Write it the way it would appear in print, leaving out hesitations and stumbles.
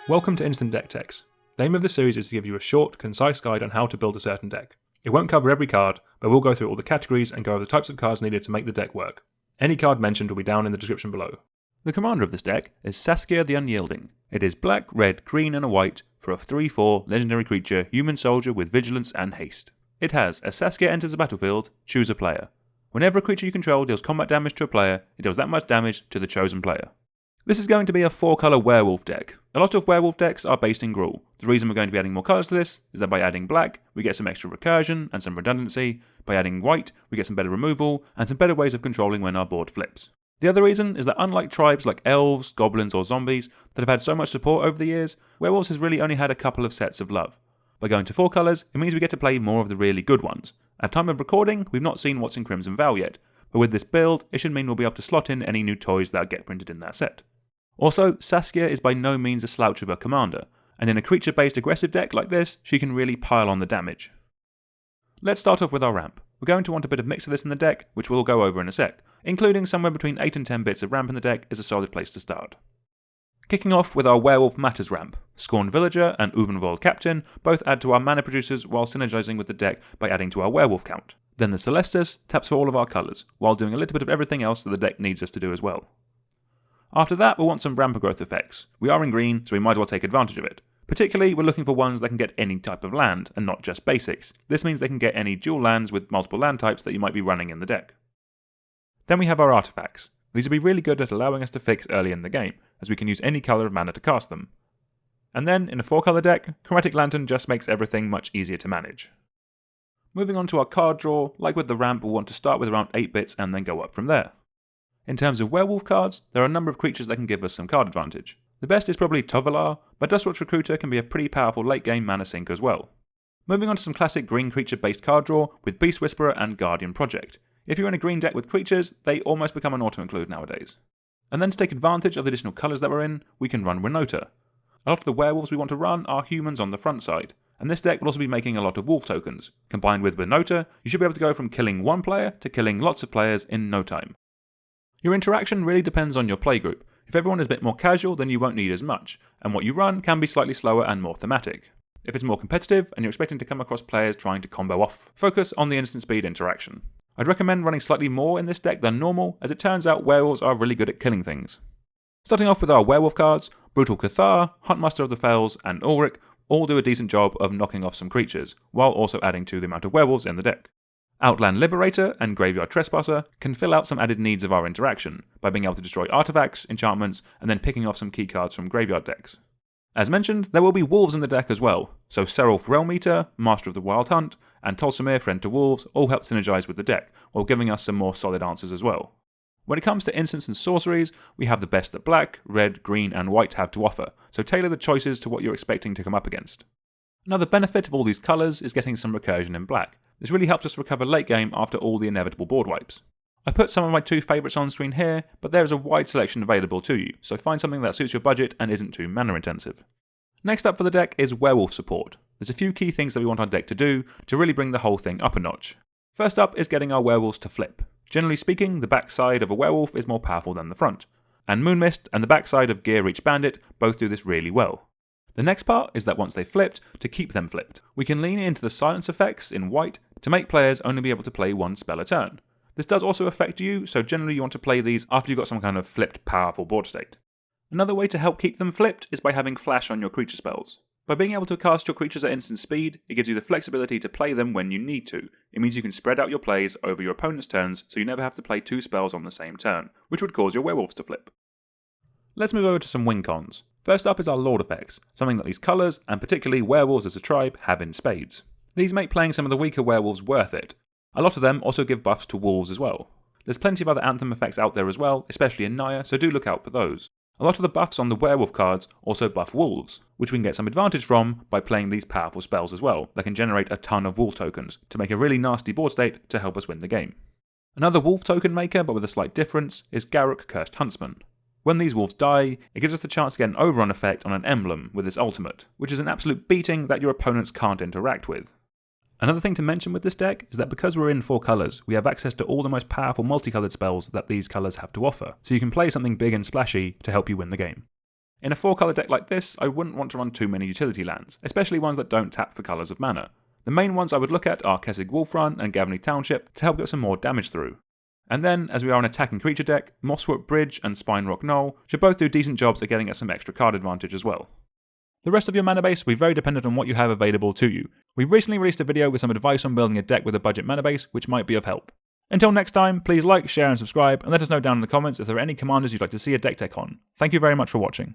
Welcome to Instant Deck Techs. The aim of this series is to give you a short, concise guide on how to build a certain deck. It won't cover every card, but we'll go through all the categories and go over the types of cards needed to make the deck work. Any card mentioned will be down in the description below. The commander of this deck is Saskia the Unyielding. It is black, red, green and a white for a 3/4 legendary creature, human soldier with vigilance and haste. It has, as Saskia enters the battlefield, choose a player. Whenever a creature you control deals combat damage to a player, it deals that much damage to the chosen player. This is going to be a 4-colour werewolf deck. A lot of werewolf decks are based in gruul. The reason we're going to be adding more colours to this is that by adding black, we get some extra recursion and some redundancy. By adding white, we get some better removal and some better ways of controlling when our board flips. The other reason is that unlike tribes like elves, goblins or zombies that have had so much support over the years, werewolves has really only had a couple of sets of love. By going to 4 colours, it means we get to play more of the really good ones. At time of recording, we've not seen what's in Crimson Val yet, but with this build, it should mean we'll be able to slot in any new toys that get printed in that set. Also, Saskia is by no means a slouch of a commander, and in a creature-based aggressive deck like this, she can really pile on the damage. Let's start off with our ramp. We're going to want a bit of mix of this in the deck, which we'll go over in a sec. Including somewhere between 8 and 10 bits of ramp in the deck is a solid place to start. Kicking off with our Werewolf Matters ramp. Scorned Villager and Ulvenwald Captive both add to our mana producers while synergizing with the deck by adding to our werewolf count. Then the Celestus taps for all of our colours, while doing a little bit of everything else that the deck needs us to do as well. After that, we'll want some ramp growth effects. We are in green, so we might as well take advantage of it. Particularly, we're looking for ones that can get any type of land, and not just basics. This means they can get any dual lands with multiple land types that you might be running in the deck. Then we have our artifacts. These will be really good at allowing us to fix early in the game, as we can use any colour of mana to cast them. And then, in a 4-colour deck, Chromatic Lantern just makes everything much easier to manage. Moving on to our card draw, like with the ramp, we'll want to start with around 8 bits and then go up from there. In terms of werewolf cards, there are a number of creatures that can give us some card advantage. The best is probably Tovalar, but Dustwatch Recruiter can be a pretty powerful late game mana sink as well. Moving on to some classic green creature based card draw with Beast Whisperer and Guardian Project. If you're in a green deck with creatures, they almost become an auto-include nowadays. And then to take advantage of the additional colours that we're in, we can run Renota. A lot of the werewolves we want to run are humans on the front side, and this deck will also be making a lot of wolf tokens. Combined with Renota, you should be able to go from killing one player to killing lots of players in no time. Your interaction really depends on your playgroup. If everyone is a bit more casual, then you won't need as much, and what you run can be slightly slower and more thematic. If it's more competitive, and you're expecting to come across players trying to combo off, focus on the instant speed interaction. I'd recommend running slightly more in this deck than normal, as it turns out werewolves are really good at killing things. Starting off with our werewolf cards, Brutal Cathar, Huntmaster of the Fells, and Ulrich all do a decent job of knocking off some creatures, while also adding to the amount of werewolves in the deck. Outland Liberator and Graveyard Trespasser can fill out some added needs of our interaction, by being able to destroy artifacts, enchantments, and then picking off some key cards from graveyard decks. As mentioned, there will be wolves in the deck as well, so Seraph Realm Eater, Master of the Wild Hunt, and Tolsimir, Friend to Wolves all help synergize with the deck, while giving us some more solid answers as well. When it comes to instants and sorceries, we have the best that black, red, green, and white have to offer, so tailor the choices to what you're expecting to come up against. Another benefit of all these colours is getting some recursion in black. This really helps us recover late game after all the inevitable board wipes. I put some of my 2 favourites on screen here, but there is a wide selection available to you, so find something that suits your budget and isn't too mana intensive. Next up for the deck is Werewolf Support. There's a few key things that we want our deck to do to really bring the whole thing up a notch. First up is getting our werewolves to flip. Generally speaking, the backside of a werewolf is more powerful than the front, and Moonmist and the backside of Gear Reach Bandit both do this really well. The next part is that once they've flipped, to keep them flipped. We can lean into the silence effects in white to make players only be able to play one spell a turn. This does also affect you, so generally you want to play these after you've got some kind of flipped powerful board state. Another way to help keep them flipped is by having flash on your creature spells. By being able to cast your creatures at instant speed, it gives you the flexibility to play them when you need to. It means you can spread out your plays over your opponent's turns, so you never have to play 2 spells on the same turn, which would cause your werewolves to flip. Let's move over to some win cons. First up is our Lord effects, something that these colours, and particularly werewolves as a tribe, have in spades. These make playing some of the weaker werewolves worth it. A lot of them also give buffs to wolves as well. There's plenty of other Anthem effects out there as well, especially in Naya, so do look out for those. A lot of the buffs on the werewolf cards also buff wolves, which we can get some advantage from by playing these powerful spells as well, that can generate a ton of wolf tokens to make a really nasty board state to help us win the game. Another wolf token maker, but with a slight difference, is Garruk Cursed Huntsman. When these wolves die, it gives us the chance to get an overrun effect on an emblem with its ultimate, which is an absolute beating that your opponents can't interact with. Another thing to mention with this deck is that because we're in 4 colours, we have access to all the most powerful multicoloured spells that these colours have to offer, so you can play something big and splashy to help you win the game. In a 4-colour deck like this, I wouldn't want to run too many utility lands, especially ones that don't tap for colours of mana. The main ones I would look at are Kessig Wolfrun and Gavony Township to help get some more damage through. And then, as we are an attacking creature deck, Mosswort Bridge and Spine Rock Knoll should both do decent jobs at getting us some extra card advantage as well. The rest of your mana base will be very dependent on what you have available to you. We've recently released a video with some advice on building a deck with a budget mana base, which might be of help. Until next time, please like, share and subscribe, and let us know down in the comments if there are any commanders you'd like to see a deck tech on. Thank you very much for watching.